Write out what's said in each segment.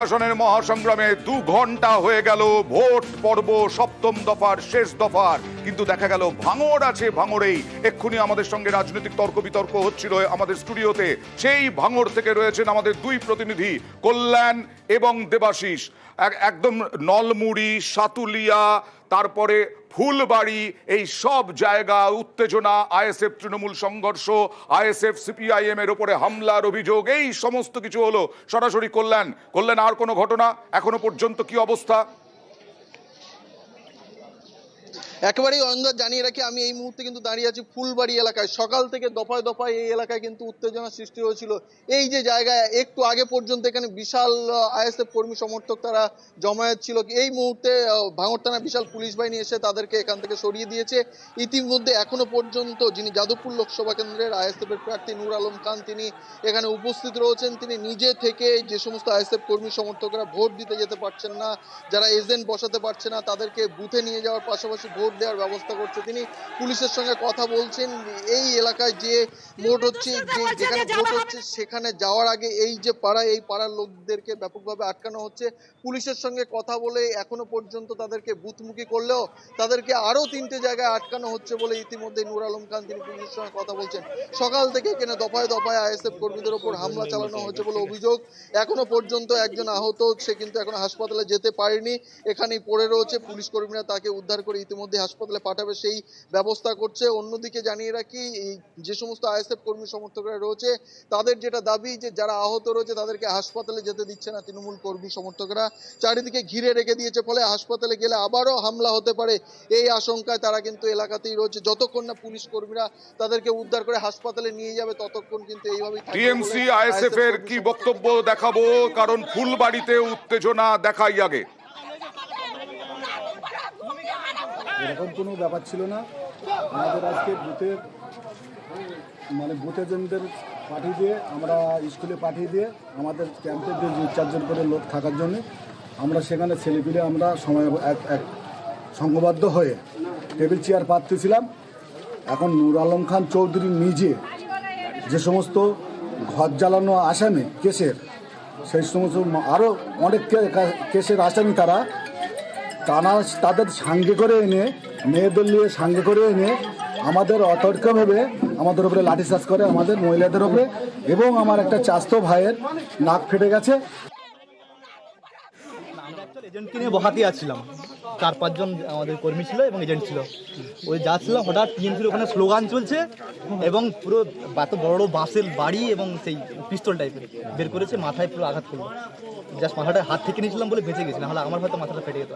নির্বাচনের মহাসংগ্রামে 2 ঘন্টা হয়ে গেল। ভোট পর্ব সপ্তম দফার শেষ দফার, কিন্তু দেখা গেল ভাঙড় আছে ভাঙড়েই। এক্ষুনি আমাদের সঙ্গে রাজনৈতিক তর্ক বিতর্ক হচ্ছিল আমাদের স্টুডিওতে। সেই ভাঙড় থেকে রয়েছেন আমাদের দুই প্রতিনিধি, কল্যাণ এবং দেবাশিস। একদম নলমুড়ি, সাতুলিয়া, তারপরে ফুলবাড়ি, এই সব জায়গা উত্তেজনা, আইএসএফ তৃণমূল সংঘর্ষ, আইএসএফ সিপিআইএম এর উপরে হামলার অভিযোগ, এই সমস্ত কিছু হলো। সরাসরি কল্যাণ, আর কোনো ঘটনা এখনো পর্যন্ত কি অবস্থা? একেবারেই অয়নদা, জানিয়ে রাখি আমি এই মুহূর্তে কিন্তু দাঁড়িয়ে আছি ফুলবাড়ি এলাকায়। সকাল থেকে দফায় দফায় এই এলাকায় কিন্তু উত্তেজনা সৃষ্টি হয়েছিল। এই যে জায়গায় একটু আগে পর্যন্ত এখানে বিশাল আইএসএফ কর্মী সমর্থক তারা জমায়েত ছিল, এই মুহূর্তে ভাঙড় থানা বিশাল পুলিশ বাহিনী এসে তাদেরকে এখান থেকে সরিয়ে দিয়েছে। ইতিমধ্যে এখনো পর্যন্ত যিনি যাদবপুর লোকসভা কেন্দ্রের আইএসএফ এর প্রার্থী নূর আলম খান, তিনি এখানে উপস্থিত রয়েছেন। তিনি নিজে থেকে যে সমস্ত আইএসএফ কর্মী সমর্থকরা ভোট দিতে যেতে পারছেন না, যারা এজেন্ট বসাতে পারছে না, তাদেরকে বুথে নিয়ে যাওয়ার পাশাপাশি ভোট দেওয়ার ব্যবস্থা করছে। তিনি পুলিশের সঙ্গে কথা বলছেন। এই এলাকায় যে ভোট হচ্ছে, যেখানে ভোট হচ্ছে সেখানে যাওয়ার আগে এই যে পাড়া, এই পাড়ার লোকদেরকে ব্যাপকভাবে আটকানো হচ্ছে। পুলিশের সঙ্গে কথা বলে এখনো পর্যন্ত তাদেরকে বুথমুখী করলেও তাদেরকে আরো 3টে জায়গায় আটকানো হচ্ছে বলে ইতিমধ্যে নূর আলম খান তিনি পুলিশের সঙ্গে কথা বলছেন। সকাল থেকে এখানে দফায় দফায় আইএসএফ কর্মীদের উপর হামলা চালানো হচ্ছে বলে অভিযোগ। এখনো পর্যন্ত একজন আহত, সে কিন্তু এখন হাসপাতালে যেতে পারেনি, এখানেই পড়ে রয়েছে। পুলিশ কর্মীরা তাকে উদ্ধার করে ইতিমধ্যে হাসপাতালে পাঠাবে সেই ব্যবস্থা করছে। অন্যদিকে জানিয়ে রাখি, যে সমস্ত আইএসএফ কর্মী সমর্থকরা রয়েছে তাদের যেটা দাবি, যে যারা আহত রয়েছে তাদেরকে হাসপাতালে যেতে দিচ্ছে না তৃণমূল কর্মী সমর্থকরা, চারিদিকে ঘিরে রেখে দিয়েছে। ফলে হাসপাতালে গেলে আবারও হামলা হতে পারে এই আশঙ্কায় তারা কিন্তু এলাকাতেই রয়েছে। যতক্ষণ না পুলিশ কর্মীরা তাদেরকে উদ্ধার করে হাসপাতালে নিয়ে যাবে ততক্ষণ কিন্তু এইভাবেই থাকবে। টিএমসি আইএসএফ এর কি বক্তব্য দেখাবো, কারণ ফুলবাড়িতে উত্তেজনা দেখাই আগে। এরকম কোনো ব্যাপার ছিল না। আমাদের আজকে বুথ এজেন্টদের পাঠিয়ে দিয়ে, আমরা স্কুলে পাঠিয়ে দিয়ে আমাদের ক্যাম্পের যে 4জন করে লোক থাকার জন্য আমরা সেখানে ছেলেপিলে আমরা সময় এক সংঘবদ্ধ হয়ে টেবিল চেয়ার পাততেছিলাম। এখন নূর আলম খান চৌধুরী নিজে যে সমস্ত ঘর জ্বালানো আসামি কেসের, সেই সমস্ত আরও অনেক কেসের আসামি তাদের সাঙ্গে করে এনে, মেয়েদের নিয়ে সাঙ্গে করে এনে আমাদের অতর্কভাবে আমাদের উপরে লাঠিচার্জ করে, আমাদের মহিলাদের উপরে। এবং আমার একটা চাস্তো ভাইয়ের নাক ফেটে গেছে। এজেন্টকে নিয়ে বহাতে আসছিলাম, 4-5 জন আমাদের কর্মী ছিল এবং এজেন্ট ছিল। ওই যাচ্ছিলাম, হঠাৎ টিএমসির ওখানে স্লোগান চলছে এবং পুরো এত বড় বাঁশের বাড়ি এবং সেই পিস্তল টাইপের বের করেছে, মাথায় পুরো আঘাত করলো। জাস্ট মাথাটা হাত থেকে নিয়েছিলাম বলে বেঁচে গেছি, নাহলে আমার হয়তো মাথাটা ফেটে যেত।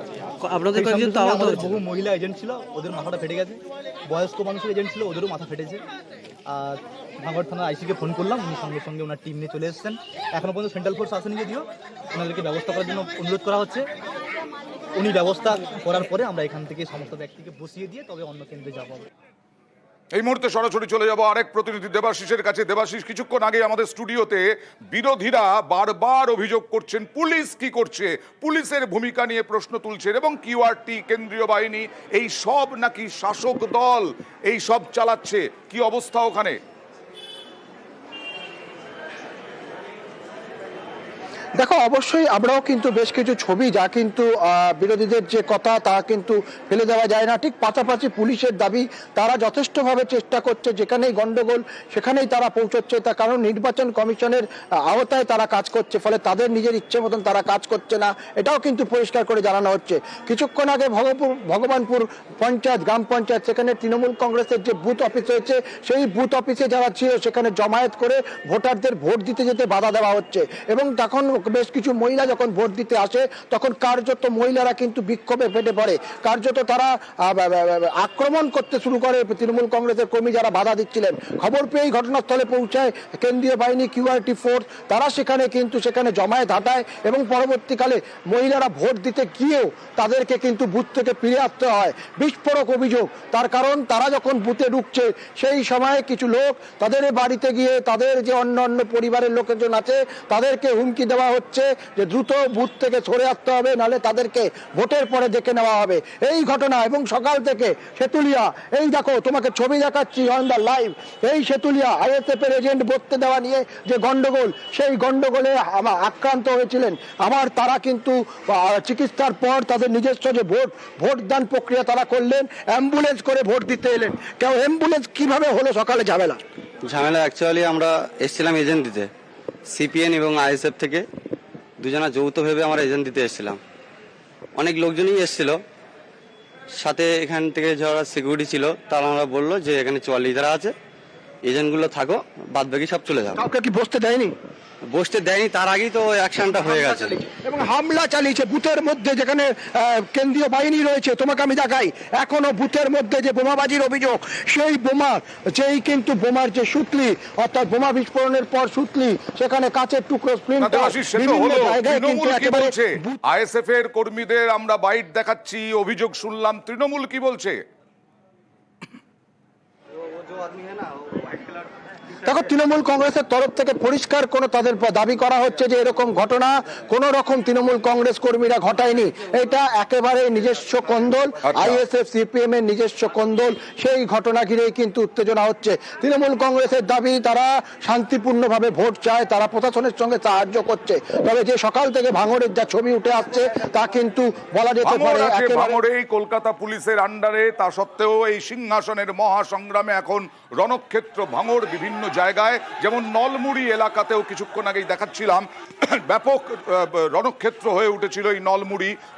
আপনাদের বহু মহিলা এজেন্ট ছিল, ওদের মাথাটা ফেটে গেছে। বয়স্ক মানুষের এজেন্ট ছিল, ওদেরও মাথা ফেটেছে। আর ভাঙড় থানার আইসিকে ফোন করলাম, উনি সঙ্গে সঙ্গে ওনার টিম নিয়ে চলে এসেছেন। এখনও পর্যন্ত সেন্ট্রাল ফোর্স আসেনি, যদিও ওনাদেরকে ব্যবস্থা করার জন্য অনুরোধ করা হচ্ছে। উনি ব্যবস্থা করার পরে আমরা এখান থেকে সমস্ত ব্যক্তিকে বসিয়ে দিয়ে তবে অন্য কেন্দ্রে যাবো। এই মুহূর্তে সরাসরি চলে যাব আরেক প্রতিনিধি দেবাশিসের কাছে। দেবাশিস, কিছুক্ষণ আগে আমাদের স্টুডিওতে বিরোধীরা বারবার অভিযোগ করছেন পুলিশ কি করছে, পুলিশের ভূমিকা নিয়ে প্রশ্ন তুলছেন, এবং কিউআরটি, কেন্দ্রীয় বাহিনী, এই সব নাকি শাসক দল এই সব চালাচ্ছে। কি অবস্থা ওখানে? দেখো, অবশ্যই আমরাও কিন্তু বেশ কিছু ছবি, যা কিন্তু বিরোধীদের যে কথা তা কিন্তু ফেলে দেওয়া যায় না। ঠিক পাশাপাশি পুলিশের দাবি, তারা যথেষ্টভাবে চেষ্টা করছে, যেখানেই গন্ডগোল সেখানেই তারা পৌঁছচ্ছে। তার কারণ নির্বাচন কমিশনের আওতায় তারা কাজ করছে, ফলে তাদের নিজের ইচ্ছে মতন তারা কাজ করছে না, এটাও কিন্তু পরিষ্কার করে জানানো হচ্ছে। কিছুক্ষণ আগে ভগবানপুর পঞ্চায়েত, গ্রাম পঞ্চায়েত, সেখানে তৃণমূল কংগ্রেসের যে বুথ অফিস রয়েছে, সেই বুথ অফিসে যারা ছিল সেখানে জমায়েত করে ভোটারদের ভোট দিতে যেতে বাধা দেওয়া হচ্ছে। এবং তখন বেশ কিছু মহিলা যখন ভোট দিতে আসে, তখন কার্যত মহিলারা কিন্তু বিক্ষোভে ফেটে পড়ে। কার্যত তারা আক্রমণ করতে শুরু করে তৃণমূল কংগ্রেসের কর্মী যারা বাধা দিচ্ছিলেন। খবর পেয়েই ঘটনাস্থলে পৌঁছায় কেন্দ্রীয় বাহিনী, কিউআরটি ফোর্স, তারা সেখানে জমায়েত হাঁটায় এবং পরবর্তীকালে মহিলারা ভোট দিতে গিয়েও তাদেরকে কিন্তু বুথ থেকে ফিরে আসতে হয়। বিস্ফোরক অভিযোগ, তার কারণ তারা যখন বুথে ঢুকছে সেই সময় কিছু লোক তাদের বাড়িতে গিয়ে তাদের যে অন্য পরিবারের লোকজন আছে তাদেরকে হুমকি দেওয়া হচ্ছে যে দ্রুত বুথ থেকে সরে আসতে হবে, নাহলে তাদেরকে ভোটের পরে দেখে নেওয়া হবে। এই ঘটনা এবং সকাল থেকে সেতুলিয়া, এই দেখো তোমাকে ছবি দেখাচ্ছি অন দ্য লাইভ, এই সেতুলিয়া আইএসএফ এর এজেন্ট বসতে দেওয়া নিয়ে যে গন্ডগোল, সেই গন্ডগোলে আক্রান্ত হয়েছিলেন আমার। তারা কিন্তু চিকিৎসার পর তাদের নিজস্ব যে ভোটদান প্রক্রিয়া তারা করলেন, অ্যাম্বুলেন্স করে ভোট দিতে এলেন। কেউ অ্যাম্বুলেন্স কিভাবে হলো সকালে ঝামেলা? অ্যাকচুয়ালি আমরা এসেছিলাম এজেন্ট দিতে, সিপিএন এবং আইএসএফ থেকে দুজনা যৌথভাবে আমরা এজেন্ট দিতে এসেছিলাম। অনেক লোকজনই এসেছিল, সাথে এখান থেকে যারা সিকিউরিটি ছিল তারা আমরা বললো যে এখানে 44 যারা আছে এজেন্টগুলো থাকো, বাদ বাকি সব চলে যাও। কাউকে কি বসতে দেয়নি? বসতে দেয়নি, তার আগেই তো অ্যাকশনটা হয়ে গেছে এবং হামলা চালিয়েছে বুথের মধ্যে, যেখানে কেন্দ্রীয় বাহিনী রয়েছে। তোমাকে আমি দেখাই, এখনো বুথের মধ্যে যে বোমাবাজির অভিযোগ, সেই বোমা, যেই কিন্তু বোমার যে সুতলি, অর্থাৎ বোমা বিস্ফোরণের পর সুতলি, সেখানে কাঁচের টুকরো আইএসএফ এর কর্মীদের আমরা বাইট দেখাচ্ছি, অভিযোগ শুনলাম, তৃণমূল কি বলছে? দেখো, তৃণমূল কংগ্রেসের তরফ থেকে পরিষ্কার কোনো তাদের দাবি করা হচ্ছে যে এরকম ঘটনা কোন রকম তৃণমূল কংগ্রেস কর্মীরা ঘটায়নি, এটা একেবারে নিজস্ব কোন্দল, আইএসএফ সিপিএম এর নিজস্ব কোন্দল। সেই ঘটনা ঘিরেই কিন্তু উত্তেজনা হচ্ছে। তৃণমূল কংগ্রেসের দাবি তারা শান্তিপূর্ণভাবে ভোট চায়, তারা প্রশাসনের সঙ্গে সাহায্য করছে। তবে যে সকাল থেকে ভাঙড়ের যা ছবি উঠে আসছে তা কিন্তু বলা যেতে পারে ভাঙড়ে কলকাতা পুলিশের আন্ডারে, তা সত্ত্বেও এই সিংহাসনের মহাসংগ্রামে এখন রণক্ষেত্র ভাঙড় বিভিন্ন জায়গায়, যেমন নলমুড়ি এলাকাতেও কিছুক্ষণ আগেই দেখাচ্ছিলাম ব্যাপক রণক্ষেত্র হয়ে উঠেছিল এই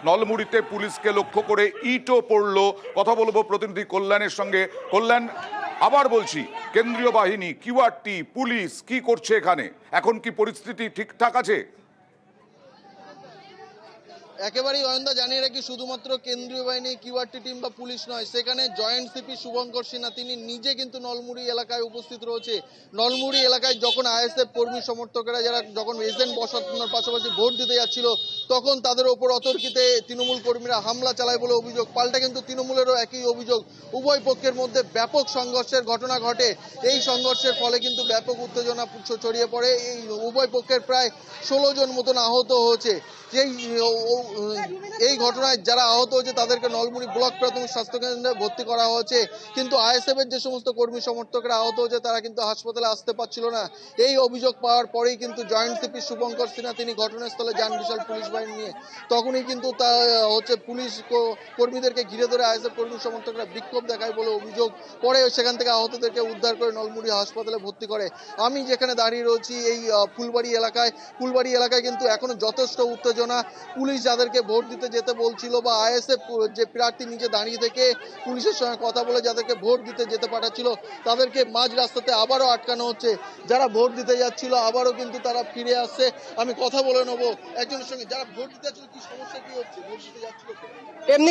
নলমুড়িতে পুলিশকে লক্ষ্য করে ইটও পড়লো। কথা বলবো প্রতিনিধি কল্যাণের সঙ্গে। কল্যাণ, আবার বলছি, কেন্দ্রীয় বাহিনী, কিউআরটি, পুলিশ কি করছে এখানে? এখন কি পরিস্থিতি ঠিকঠাক আছে? একেবারেই অয়ন্দা জানিয়ে রাখি, শুধুমাত্র কেন্দ্রীয় বাহিনী, কিউআরটি টিম বা পুলিশ নয়, সেখানে জয়েন্ট সিপি শুভঙ্কর সিনহা তিনি নিজে কিন্তু নলমুড়ি এলাকায় উপস্থিত রয়েছে। নলমুড়ি এলাকায় যখন আইএসএফ কর্মী সমর্থকেরা যারা যখন এজেন্ট বসানোর পাশাপাশি ভোট দিতে যাচ্ছিল, তখন তাদের ওপর অতর্কিতে তৃণমূল কর্মীরা হামলা চালায় বলে অভিযোগ। পাল্টা কিন্তু তৃণমূলেরও একই অভিযোগ, উভয় পক্ষের মধ্যে ব্যাপক সংঘর্ষের ঘটনা ঘটে। এই সংঘর্ষের ফলে কিন্তু ব্যাপক উত্তেজনা ছড়িয়ে পড়ে। এই উভয় পক্ষের প্রায় 16 জন মতন আহত হয়েছে। এই ঘটনায় যারা আহত হয়েছে তাদেরকে নলমুড়ি ব্লক প্রাথমিক স্বাস্থ্য কেন্দ্রে ভর্তি করা হয়েছে। কিন্তু আইএসএফ এর যে সমস্ত কর্মী সমর্থকরা আহত হয়েছে তারা কিন্তু হাসপাতালে আসতে পারছিল না। এই অভিযোগ পাওয়ার পরেই কিন্তু জয়েন্ট সিপি শুভঙ্কর সিনহা তিনি ঘটনাস্থলে যান বিশাল পুলিশ বাহিনী নিয়ে। তখনই কিন্তু তা হচ্ছে পুলিশ কর্মীদেরকে ঘিরে ধরে আইএসএফ কর্মী সমর্থকরা বিক্ষোভ দেখায় বলে অভিযোগ। পরে সেখান থেকে আহতদেরকে উদ্ধার করে নলমুড়ি হাসপাতালে ভর্তি করে। আমি যেখানে দাঁড়িয়ে রয়েছি এই ফুলবাড়ি এলাকায় কিন্তু এখনো যথেষ্ট উত্তেজনা। পুলিশ যাদেরকে ভোট দিতে যেতে বলছিল বা আইএসএফ যে প্রার্থী নিচে দাঁড়িয়ে থেকে পুলিশের সঙ্গে কথা বলে যাদেরকে ভোট দিতে যেতে পাঠাচ্ছিল, তাদেরকে মাঝ রাস্তাতে আবারও আটকানো হচ্ছে। যারা ভোট দিতে যাচ্ছিল আবারও কিন্তু তারা ফিরে আসছে। আমি কথা বলে নেবো একজনের সঙ্গে, যারা ভোট দিতে যাচ্ছিল, কি সমস্যা কি হচ্ছে, ভোট দিতে যাচ্ছিল? এমনি